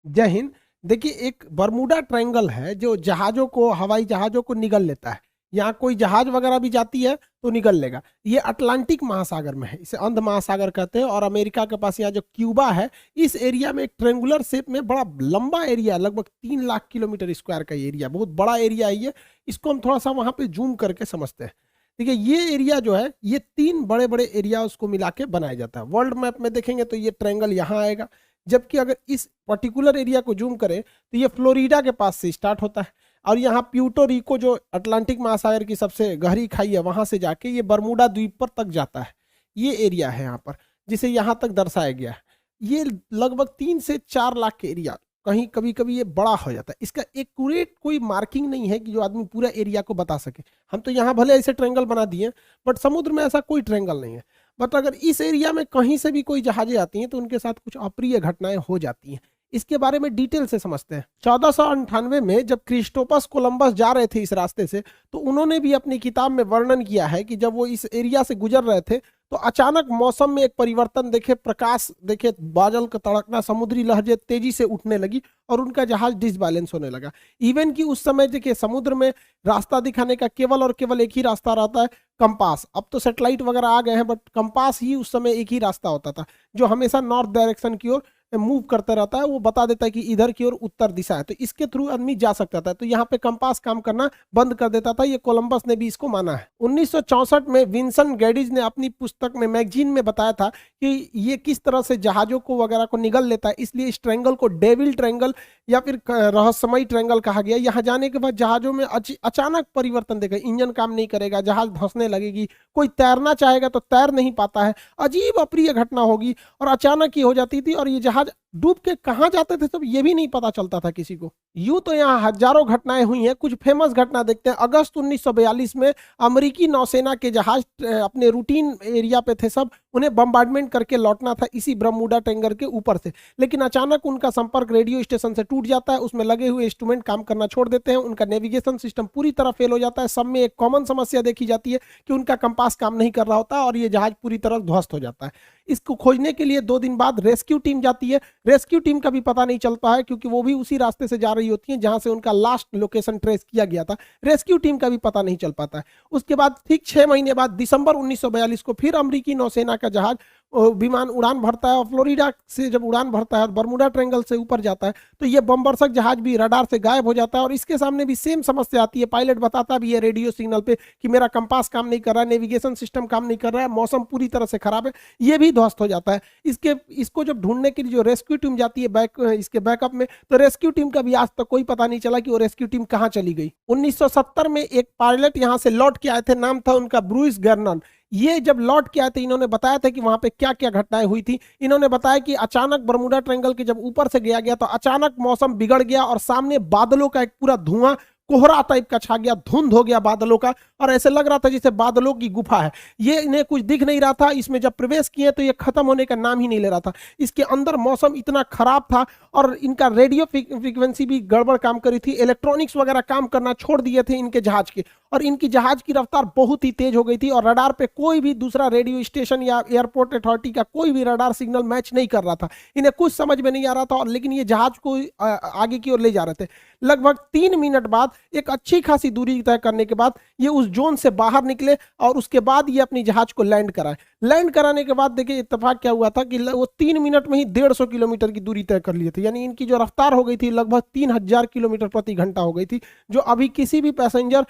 जय हिंद। देखिए, एक बरमूडा ट्रायंगल है जो जहाजों को, हवाई जहाजों को निगल लेता है। यहाँ कोई जहाज वगैरह भी जाती है तो निगल लेगा। ये अटलांटिक महासागर में है, इसे अंध महासागर कहते हैं। और अमेरिका के पास यहाँ जो क्यूबा है, इस एरिया में एक ट्रेंगुलर शेप में बड़ा लंबा एरिया, लगभग 3 लाख किलोमीटर स्क्वायर का एरिया, बहुत बड़ा एरिया है ये। इसको हम थोड़ा सा वहां पे जूम करके समझते हैं। देखिए, ये एरिया जो है, ये 3 बड़े बड़े एरिया उसको मिला के बनाया जाता है। वर्ल्ड मैप में देखेंगे तो ये ट्रायंगल यहाँ आएगा। जबकि अगर इस पर्टिकुलर एरिया को जूम करें तो ये फ्लोरिडा के पास से स्टार्ट होता है, और यहाँ प्यूर्टो रिको जो अटलांटिक महासागर की सबसे गहरी खाई है, वहां से जाके ये बरमूडा द्वीप पर तक जाता है। ये एरिया है यहाँ पर, जिसे यहाँ तक दर्शाया गया है। ये लगभग 3 से 4 लाख के एरिया, कहीं कभी कभी ये बड़ा हो जाता है। इसका एक्यूरेट कोई मार्किंग नहीं है कि जो आदमी पूरा एरिया को बता सके। हम तो यहाँ भले ऐसे ट्रायंगल बना दिए, बट समुद्र में ऐसा कोई ट्रायंगल नहीं है। बट अगर इस एरिया में कहीं से भी कोई जहाजें आती हैं तो उनके साथ कुछ अप्रिय घटनाएं हो जाती हैं। इसके बारे में डिटेल से समझते हैं। 1498 में जब क्रिस्टोफर कोलंबस जा रहे थे इस रास्ते से, तो उन्होंने भी अपनी किताब में वर्णन किया है कि जब वो इस एरिया से गुजर रहे थे तो अचानक मौसम में एक परिवर्तन देखे, प्रकाश देखे, बादल का तड़कना, समुद्री लहजें तेजी से उठने लगी और उनका जहाज डिसबैलेंस होने लगा। इवन कि उस समय देखिए, समुद्र में रास्ता दिखाने का केवल और केवल एक ही रास्ता रहता है, कंपास। अब तो सैटेलाइट वगैरह आ गए हैं, बट कंपास ही उस समय एक ही रास्ता होता था, जो हमेशा नॉर्थ डायरेक्शन की ओर मूव करता रहता है। वो बता देता है कि इधर की ओर उत्तर दिशा है, तो इसके थ्रू आदमी जा सकता था। तो यहाँ पे कंपास काम करना बंद कर देता था। ये कोलंबस ने भी इसको माना है। 1964 में विंसन गेडिज ने अपनी पुस्तक में, मैगजीन में बताया था कि ये किस तरह से जहाजों को वगैरह को निगल लेता है। इसलिए इस ट्रायंगल को डेविल ट्रायंगल या फिर रहस्यमयी ट्रायंगल कहा गया। यहाँ जाने के बाद जहाजों में अचानक परिवर्तन देगा, इंजन काम नहीं करेगा, जहाज धंसने लगेगी, कोई तैरना चाहेगा तो तैर नहीं पाता है, अजीब अप्रिय घटना होगी और अचानक ही हो जाती थी। और ये जहाज डूब के कहां जाते थे सब ये भी नहीं पता चलता था किसी को। यूं तो यहाँ हजारों घटनाएं हुई हैं। कुछ फेमस घटना देखते हैं। अगस्त 1942 में अमेरिकी नौसेना के जहाज अपने रूटीन एरिया पे थे सब, उन्हें बम्बार्डमेंट करके लौटना था इसी बरमूडा ट्रायंगल के ऊपर से। लेकिन अचानक उनका संपर्क रेडियो स्टेशन से टूट जाता है, उसमें लगे हुए इंस्ट्रूमेंट काम करना छोड़ देते हैं, उनका नेविगेशन सिस्टम पूरी तरह फेल हो जाता है। सब में एक कॉमन समस्या देखी जाती है कि उनका कंपास काम नहीं कर रहा होता और ये जहाज पूरी तरह ध्वस्त हो जाता है। इसको खोजने के लिए 2 दिन बाद रेस्क्यू टीम जाती है। रेस्क्यू टीम का भी पता नहीं चलता है, क्योंकि वो भी उसी रास्ते से जा रही होती है जहां से उनका लास्ट लोकेशन ट्रेस किया गया था। रेस्क्यू टीम का भी पता नहीं चल पाता है। उसके बाद ठीक 6 महीने बाद दिसंबर 1942 को फिर अमेरिकी नौसेना का जहाज विमान उड़ान भरता है, और फ्लोरिडा से जब उड़ान भरता है और बरमूडा ट्रायंगल से ऊपर जाता है तो ये बमबरसक जहाज भी रडार से गायब हो जाता है। और इसके सामने भी सेम समस्या आती है। पायलट बताता भी है रेडियो सिग्नल पे कि मेरा कंपास काम नहीं कर रहा है, नेविगेशन सिस्टम काम नहीं कर रहा है, मौसम पूरी तरह से खराब है। ये भी ध्वस्त हो जाता है। इसको जब ढूंढने के लिए जो रेस्क्यू टीम जाती है इसके बैकअप में, तो रेस्क्यू टीम का भी आज तक कोई पता नहीं चला कि वो रेस्क्यू टीम कहां चली गई। 1970 में एक पायलट यहां से लौट के आए थे, नाम था उनका ब्रूइस गर्नन। ये जब लौट के आए थे, इन्होंने बताया था कि वहां पे क्या क्या घटनाएं हुई थी। इन्होंने बताया कि अचानक बरमूडा ट्रायंगल के जब ऊपर से गया तो अचानक मौसम बिगड़ गया और सामने बादलों का एक पूरा धुआं, कोहरा टाइप का छा गया, धुंध हो गया बादलों का, और ऐसे लग रहा था जैसे बादलों की गुफा है। ये इन्हें कुछ दिख नहीं रहा था। इसमें जब प्रवेश किए तो ये खत्म होने का नाम ही नहीं ले रहा था। इसके अंदर मौसम इतना खराब था और इनका रेडियो फ्रीक्वेंसी भी गड़बड़ काम करी थी, इलेक्ट्रॉनिक्स वगैरह काम करना छोड़ दिए थे इनके जहाज के, और इनकी जहाज की रफ्तार बहुत ही तेज हो गई थी और रडार पे कोई भी दूसरा रेडियो स्टेशन या एयरपोर्ट अथॉरिटी का कोई भी रडार सिग्नल मैच नहीं कर रहा था। इन्हें कुछ समझ में नहीं आ रहा था, और लेकिन ये जहाज को आगे की ओर ले जा रहे थे। लगभग 3 मिनट बाद, एक अच्छी खासी दूरी तय करने के बाद, ये उस जोन से बाहर निकले और उसके बाद ये अपनी जहाज को लैंड कराए। लैंड कराने के बाद देखिए इत्तेफाक क्या हुआ था कि वो 3 मिनट में ही 150 किलोमीटर की दूरी तय कर लिए थे। यानी इनकी जो रफ्तार हो गई थी लगभग 3000 किलोमीटर प्रति घंटा हो गई थी, जो अभी किसी भी पैसेंजर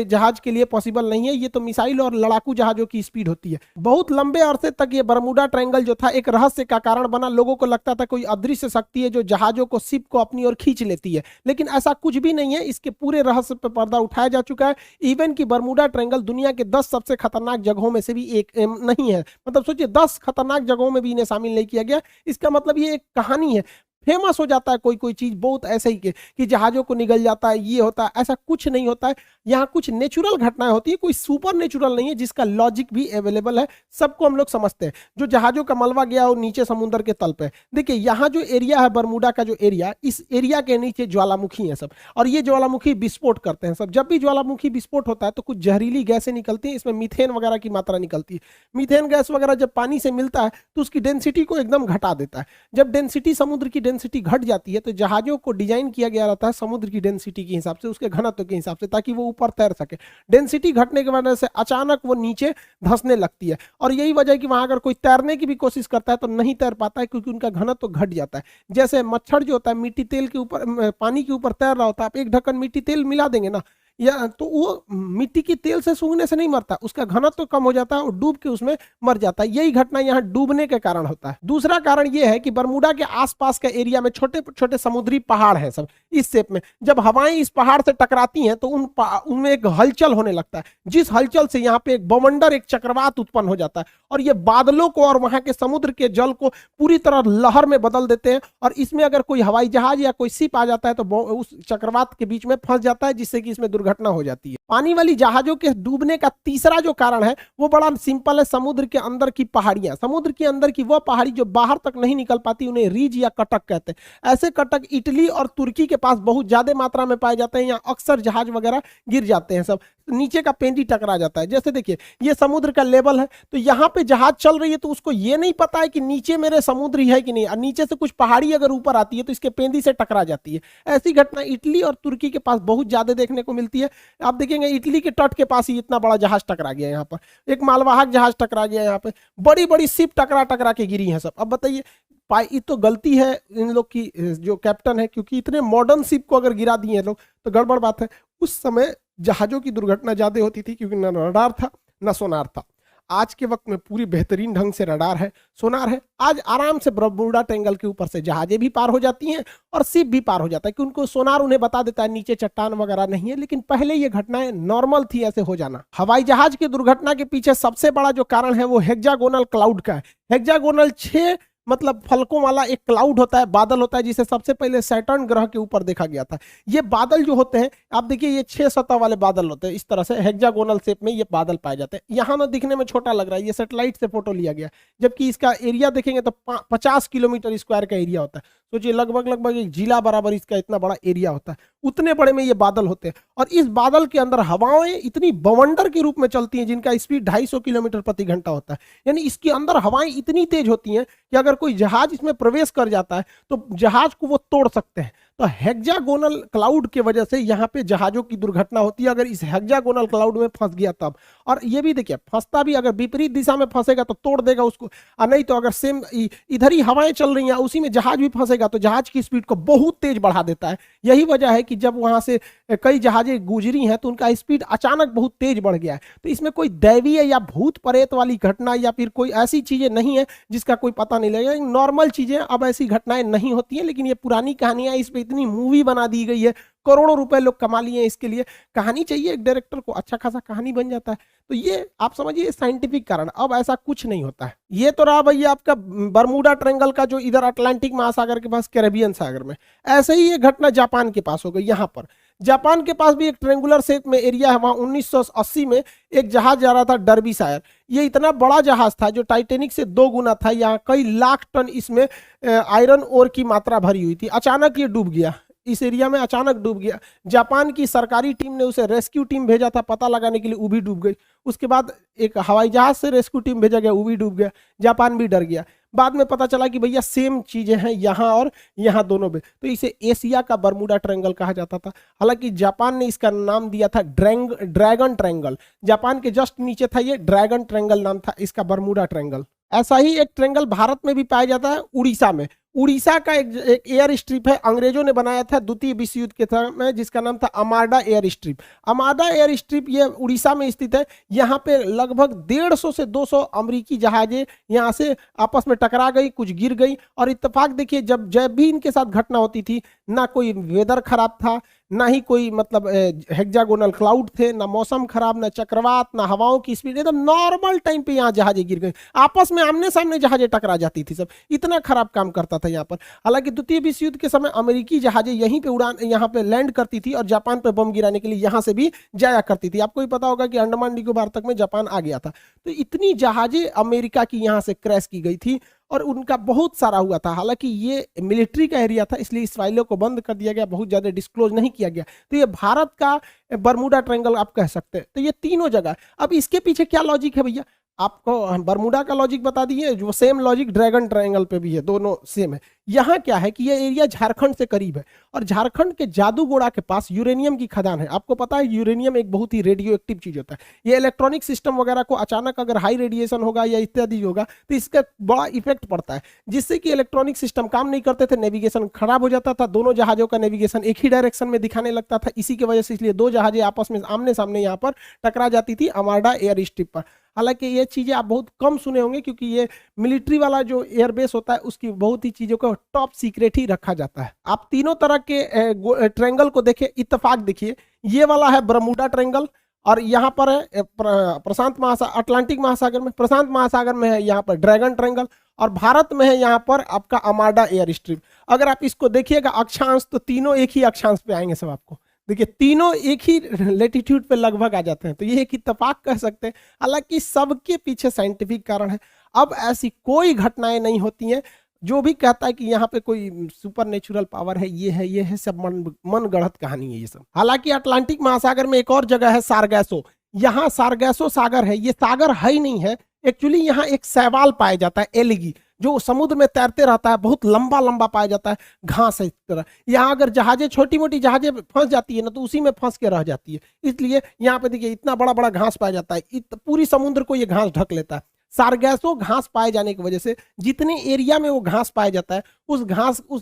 जहाज के लिए पॉसिबल नहीं है। ये तो मिसाइल और लड़ाकू जहाजों की स्पीड होती है। बहुत लंबे अरसे तक ये बरमूडा ट्रायंगल जो था एक रहस्य का कारण बना। लोगों को लगता था कोई अदृश्य शक्ति है जो जहाजों को, शिप को अपनी ओर खींच लेती है, लेकिन ऐसा कुछ भी नहीं है। इसके पूरे रहस्य पर पर्दा उठाया जा चुका है। इवन कि बरमूडा ट्रायंगल दुनिया के 10 सबसे खतरनाक जगहों में से भी एक नहीं है। मतलब सोचिए, 10 खतरनाक जगहों में भी इन्हें शामिल नहीं किया गया। इसका मतलब ये एक कहानी है। फेमस हो जाता है कोई चीज बहुत ऐसे ही कि जहाजों को निगल जाता है, ये होता है, ऐसा कुछ नहीं होता है। यहाँ कुछ नेचुरल घटनाएं होती है, कोई सुपर नेचुरल नहीं है जिसका लॉजिक भी अवेलेबल है। सबको हम लोग समझते हैं। जो जहाजों का मलबा गया वो नीचे समुद्र के तल पे। देखिए, यहाँ जो एरिया है बरमूडा का, जो एरिया, इस एरिया के नीचे ज्वालामुखी है सब, और ये ज्वालामुखी विस्फोट करते हैं सब। जब भी ज्वालामुखी विस्फोट होता है तो कुछ जहरीली गैसें निकलती हैं। इसमें मीथेन वगैरह की मात्रा निकलती है। मीथेन गैस वगैरह जब पानी से मिलता है तो उसकी डेंसिटी को एकदम घटा देता है। जब डेंसिटी, समुद्र की डेंसिटी घट जाती है तो जहाजों को डिजाइन किया गया रहता है समुद्र की डेंसिटी के हिसाब से, उसके घनत्व के हिसाब से, ताकि वो ऊपर तैर सके। डेंसिटी घटने की वजह से अचानक वो नीचे धंसने लगती है, और यही वजह है कि वहां अगर कोई तैरने की भी कोशिश करता है तो नहीं तैर पाता है, क्योंकि उनका घनत्व घट जाता है। जैसे मच्छर जो होता है मिट्टी तेल के ऊपर, पानी के ऊपर तैर रहा होता है, आप एक ढक्कन मिट्टी तेल मिला देंगे ना, या तो वो मिट्टी की तेल से सूंघने से नहीं मरता, उसका घनत्व तो कम हो जाता है और डूब के उसमें मर जाता है। यही घटना यहाँ डूबने के कारण होता है। दूसरा कारण ये है कि बरमूडा के आसपास के एरिया में छोटे छोटे समुद्री पहाड़ हैं सब इस शेप में। जब हवाएं इस पहाड़ से टकराती हैं तो उनमें एक हलचल होने लगता है, जिस हलचल से यहाँ पे एक बवंडर, एक चक्रवात उत्पन्न हो जाता है, और ये बादलों को और वहां के समुद्र के जल को पूरी तरह लहर में बदल देते हैं। और इसमें अगर कोई हवाई जहाज या कोई शिप आ जाता है तो उस चक्रवात के बीच में फंस जाता है, जिससे कि इसमें घटना हो जाती है। पानी वाली जहाजों के डूबने का तीसरा जो कारण है वो बड़ा सिंपल है, समुद्र के अंदर की पहाड़ियां। समुद्र के अंदर की वो पहाड़ी जो बाहर तक नहीं निकल पाती, उन्हें रीज या कटक कहते हैं। ऐसे कटक इटली और तुर्की के पास बहुत ज्यादा मात्रा में पाए जाते हैं। यहाँ अक्सर जहाज वगैरह गिर जाते हैं, सब नीचे का पेंदी टकरा जाता है। जैसे देखिए ये समुद्र का लेवल है, तो यहाँ पे जहाज चल रही है तो उसको ये नहीं पता है कि नीचे मेरे समुद्र ही है कि नहीं, और नीचे से कुछ पहाड़ी अगर ऊपर आती है तो इसके पेंदी से टकरा जाती है। ऐसी घटना इटली और तुर्की के पास बहुत ज्यादा देखने को मिलती है। आप देखेंगे इटली के तट के पास ही इतना बड़ा जहाज टकरा गया, यहाँ पर एक मालवाहक जहाज टकरा गया, यहाँ पे बड़ी बड़ी शिप टकरा टकरा के गिरी है सब। अब बताइए ये तो गलती है इन लोग की, जो कैप्टन है, क्योंकि इतने मॉडर्न शिप को अगर गिरा दिए लोग तो गड़बड़ बात है। उस समय जहाजों की दुर्घटना ज्यादा होती थी, क्योंकि न रडार था न सोनार था। आज के वक्त में पूरी बेहतरीन ढंग से रडार है, सोनार है। आज आराम से बरमूडा ट्रायंगल के ऊपर से जहाजें भी पार हो जाती हैं और शिप भी पार हो जाता है, क्योंकि उनको सोनार उन्हें बता देता है नीचे चट्टान वगैरह नहीं है। लेकिन पहले ये घटनाएं नॉर्मल थी ऐसे हो जाना। हवाई जहाज की दुर्घटना के पीछे सबसे बड़ा जो कारण है वो हेक्सागोनल क्लाउड का है। हेक्सागोनल 6 मतलब फलकों वाला एक क्लाउड होता है, बादल होता है, जिसे सबसे पहले सैटर्न ग्रह के ऊपर देखा गया था। ये बादल जो होते हैं, आप देखिए ये 6 सतह वाले बादल होते हैं, इस तरह से हेक्सागोनल शेप में ये बादल पाए जाते हैं। यहाँ ना दिखने में छोटा लग रहा है, ये सैटेलाइट से फोटो लिया गया, जबकि इसका एरिया देखेंगे तो 50 किलोमीटर स्क्वायर का एरिया होता है। सोचिए लगभग एक जिला बराबर इसका इतना बड़ा एरिया होता है, उतने बड़े में ये बादल होते हैं। और इस बादल के अंदर हवाएं इतनी बवंडर के रूप में चलती हैं, जिनका स्पीड 250 किलोमीटर प्रति घंटा होता है। यानी इसके अंदर हवाएं इतनी तेज होती हैं कि अगर कोई जहाज इसमें प्रवेश कर जाता है तो जहाज को वो तोड़ सकते हैं। तो हेक्सागोनल क्लाउड के वजह से यहाँ पे जहाजों की दुर्घटना होती है, अगर इस हेक्सागोनल क्लाउड में फंस गया तब। और ये भी देखिए फंसता भी अगर विपरीत दिशा में फंसेगा तो तोड़ देगा उसको, और नहीं तो अगर सेम इधर ही हवाएं चल रही हैं उसी में जहाज भी फंसेगा तो जहाज की स्पीड को बहुत तेज बढ़ा देता है। यही वजह है कि जब वहां से कई जहाजें गुजरी हैं तो उनका स्पीड अचानक बहुत तेज बढ़ गया है। तो इसमें कोई दैवीय या भूत प्रेत वाली घटना या फिर कोई ऐसी चीजें नहीं है जिसका कोई पता नहीं लगेगा, नॉर्मल चीजें। अब ऐसी घटनाएं नहीं होती हैं, लेकिन ये पुरानी कहानियां, इस पे इतनी मूवी बना दी गई है, करोड़ों रुपए लोग कमा लिए इसके लिए। कहानी चाहिए एक डायरेक्टर को, अच्छा खासा कहानी बन जाता है। तो ये आप समझिए साइंटिफिक कारण। अब ऐसा कुछ नहीं होता है। ये तो रहा भैया आपका बरमूडा ट्रायंगल का, जो इधर अटलांटिक महासागर के पास कैरेबियन सागर में। ऐसे ही ये घटना जापान के पास हो गई। यहाँ पर जापान के पास भी एक ट्रेंगुलर शेप में एरिया है, वहां 1980 में एक जहाज जा रहा था डर्बीशायर। ये इतना बड़ा जहाज था जो टाइटेनिक से 2 गुना था। यहाँ कई लाख टन इसमें आयरन ओर की मात्रा भरी हुई थी। अचानक ये डूब गया, इस एरिया में अचानक डूब गया। जापान की सरकारी टीम ने उसे रेस्क्यू टीम भेजा था पता लगाने के लिए, वो भी डूब गई। उसके बाद एक हवाई जहाज से रेस्क्यू टीम भेजा गया, वो भी डूब गया। जापान भी डर गया। बाद में पता चला कि भैया सेम चीजें हैं यहाँ और यहाँ दोनों में, तो इसे एशिया का बरमूडा ट्रायंगल कहा जाता था। हालांकि जापान ने इसका नाम दिया था ड्रैगन ट्रायंगल। जापान के जस्ट नीचे था ये, ड्रैगन ट्रायंगल नाम था इसका, बरमूडा ट्रायंगल। ऐसा ही एक ट्रायंगल भारत में भी पाया जाता है, उड़ीसा में। उड़ीसा का एक एयर स्ट्रिप है, अंग्रेजों ने बनाया था द्वितीय विश्व युद्ध के समय, जिसका नाम था अमाडा एयर स्ट्रिप। अमाडा एयर स्ट्रिप ये उड़ीसा में स्थित है। यहाँ पे लगभग 150 से 200 अमेरिकी जहाजें यहाँ से आपस में टकरा गई, कुछ गिर गई। और इत्तेफाक देखिए, जब भी इनके साथ घटना होती थी, ना कोई वेदर खराब था, ना ही कोई मतलब हेक्सागोनल क्लाउड थे, ना मौसम खराब, ना चक्रवात, ना हवाओं की स्पीड, एकदम नॉर्मल टाइम पे यहाँ जहाजें गिर गई। आपस में आमने सामने जहाजें टकरा जाती थी सब, इतना खराब काम करता था यहाँ पर। हालांकि द्वितीय विश्व युद्ध के समय अमेरिकी जहाजें यहीं पे यहाँ पे लैंड करती थी और जापान पे बम गिराने के लिए यहाँ से भी जाया करती थी। आपको भी पता होगा कि अंडमान निकोबार तक में जापान आ गया था। तो इतनी जहाजें अमेरिका की यहाँ से क्रैश की गई थी और उनका बहुत सारा हुआ था। हालांकि ये मिलिट्री का एरिया था, इसलिए इस फाइलों को बंद कर दिया गया, बहुत ज्यादा डिस्क्लोज नहीं किया गया। तो ये भारत का बरमूडा ट्रायंगल आप कह सकते हैं। तो ये तीनों जगह। अब इसके पीछे क्या लॉजिक है भैया, आपको बरमूडा का लॉजिक बता दिए, जो सेम लॉजिक ड्रैगन ट्रायंगल पे भी है, दोनों सेम है। यहाँ क्या है कि ये एरिया झारखंड से करीब है और झारखंड के जादूगोड़ा के पास यूरेनियम की खदान है। आपको पता है यूरेनियम एक बहुत ही रेडियो एक्टिव चीज होता है। ये इलेक्ट्रॉनिक सिस्टम वगैरह को अचानक अगर हाई रेडिएशन होगा या इत्यादि होगा तो इसका बड़ा इफेक्ट पड़ता है, जिससे कि इलेक्ट्रॉनिक सिस्टम काम नहीं करते थे, नेविगेशन खराब हो जाता था, दोनों जहाजों का नेविगेशन एक ही डायरेक्शन में दिखाने लगता था। इसी की वजह से इसलिए दो जहाजें आपस में आमने सामने यहाँ पर टकरा जाती थी अमार्डा एयर स्ट्रिप पर। हालांकि ये चीजें आप बहुत कम सुने होंगे क्योंकि ये मिलिट्री वाला जो एयरबेस होता है उसकी बहुत ही चीजों को टॉप सीक्रेट ही रखा जाता है। आप तीनों तरह के ट्रायंगल को देखिए, इत्तेफाक देखिए, ये वाला है बरमूडा ट्रायंगल और यहाँ पर है प्रशांत महासागर, अटलांटिक महासागर में, प्रशांत महासागर में है यहाँ पर ड्रैगन ट्रायंगल और भारत में है यहाँ पर आपका अमार्डा एयर स्ट्रिप। अगर आप इसको देखिएगा अक्षांश तो तीनों एक ही अक्षांश पे आएंगे सब। आपको देखिए तीनों एक ही लेटीट्यूड पे लगभग आ जाते हैं, तो ये एक इत्तेफाक कह सकते हैं। हालांकि सबके पीछे साइंटिफिक कारण है। अब ऐसी कोई घटनाएं नहीं होती हैं। जो भी कहता है कि यहाँ पे कोई सुपर नेचुरल पावर है, ये है सब मन गढ़ंत कहानी है ये सब। हालांकि अटलांटिक महासागर में एक और जगह है सारगैसो। यहाँ सारगैसो सागर है, ये सागर है ही नहीं है एक्चुअली। यहाँ एक शैवाल पाया जाता है, एलिगी, जो समुद्र में तैरते रहता है, बहुत लंबा लंबा पाया जाता है, घास है इस तरह। यहाँ अगर जहाजें, छोटी मोटी जहाजें फंस जाती है ना तो उसी में फंस के रह जाती है। इसलिए यहाँ पे देखिए इतना बड़ा बड़ा घास पाया जाता है, पूरी समुद्र को ये घास ढक लेता है। सारगैसो घास पाए जाने की वजह से जितने एरिया में वो घास पाया जाता है उस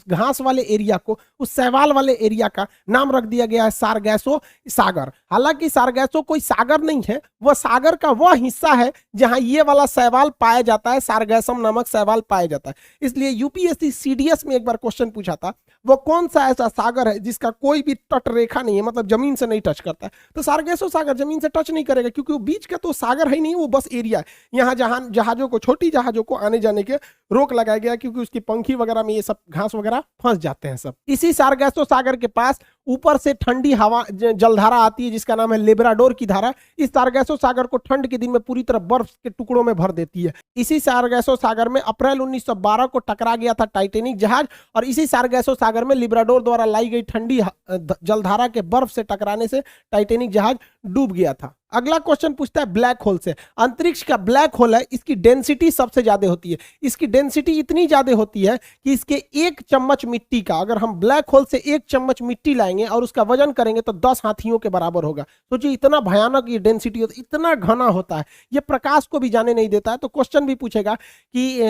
घास वाले एरिया को, उस शैवाल वाले एरिया का नाम रख दिया गया है सारगैसो सागर। हालांकि सारगैसो कोई सागर नहीं है, वह सागर का वह हिस्सा है जहां ये वाला शैवाल पाया जाता है, सारगैसम नामक शैवाल पाया जाता है। इसलिए यूपीएससी सीडीएस में एक बार क्वेश्चन पूछा था, वो कौन सा ऐसा सागर है जिसका कोई भी तट रेखा नहीं है, मतलब जमीन से नहीं टच करता है। तो सारगैसो सागर जमीन से टच नहीं करेगा क्योंकि वो बीच का तो सागर है ही नहीं, वो बस एरिया है। यहाँ जहाजों को, छोटी जहाजों को आने जाने के रोक लगाया गया क्योंकि उसकी पंखी वगैरह में ये सब घास वगैरह फंस जाते हैं सब। इसी सारगैसो सागर के पास ऊपर से ठंडी हवा जलधारा आती है जिसका नाम है लेब्राडोर की धारा। इस सारगैसो सागर को ठंड के दिन में पूरी तरह बर्फ के टुकड़ों में भर देती है। इसी सारगैसो सागर में अप्रैल 1912 को टकरा गया था टाइटैनिक जहाज और इसी सारगैसो सागर में लिब्राडोर द्वारा लाई गई ठंडी जलधारा के बर्फ से टकराने से टाइटैनिक जहाज डूब गया था। अगला क्वेश्चन पूछता है ब्लैक होल से। अंतरिक्ष का ब्लैक होल है, इसकी डेंसिटी सबसे ज्यादा होती है। इसकी डेंसिटी इतनी ज्यादा होती है कि इसके एक चम्मच मिट्टी का, अगर हम ब्लैक होल से एक चम्मच मिट्टी लाएंगे और उसका वजन करेंगे तो 10 हाथियों के बराबर होगा। सोचिए इतना भयानक ये डेंसिटी होता है, इतना घना होता है, ये प्रकाश को भी जाने नहीं देता है। तो क्वेश्चन भी पूछेगा कि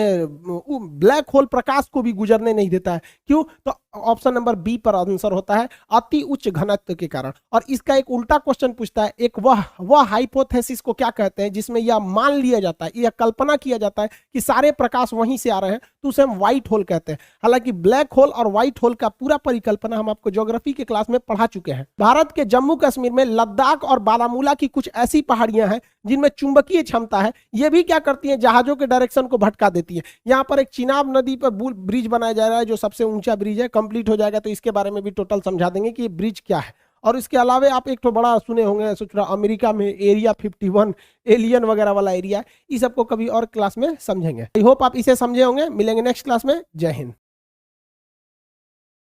ब्लैक होल प्रकाश को भी गुजरने नहीं देता है, क्यों? तो ऑप्शन नंबर बी पर आंसर होता है, अति उच्च घनत्व के कारण। और इसका एक उल्टा क्वेश्चन पूछता है, एक वह हाइपोथेसिस को क्या कहते हैं जिसमें यह मान लिया जाता है, यह कल्पना किया जाता है कि सारे प्रकाश वहीं से आ रहे हैं, तो उसे हम व्हाइट होल कहते हैं। हालांकि ब्लैक होल और व्हाइट होल का पूरा परिकल्पना हम आपको ज्योग्राफी के क्लास में पढ़ा चुके हैं। भारत के जम्मू कश्मीर में लद्दाख और बारामूला की कुछ ऐसी पहाड़ियां हैं जिनमें चुंबकीय क्षमता है। ये भी क्या करती है, जहाजों के डायरेक्शन को भटका देती है। यहाँ पर एक चिनाब नदी पर ब्रिज बनाया जा रहा है जो सबसे ऊंचा ब्रिज है, कंप्लीट हो जाएगा तो इसके बारे में भी टोटल समझा देंगे कि ये ब्रिज क्या है। और इसके अलावा आप एक तो बड़ा सुने होंगे, सोच रहा अमेरिका में एरिया 51 एलियन वगैरह वाला एरिया है। इस सबको कभी और क्लास में समझेंगे। आई होप आप इसे समझे होंगे। मिलेंगे नेक्स्ट क्लास में। जय हिंद।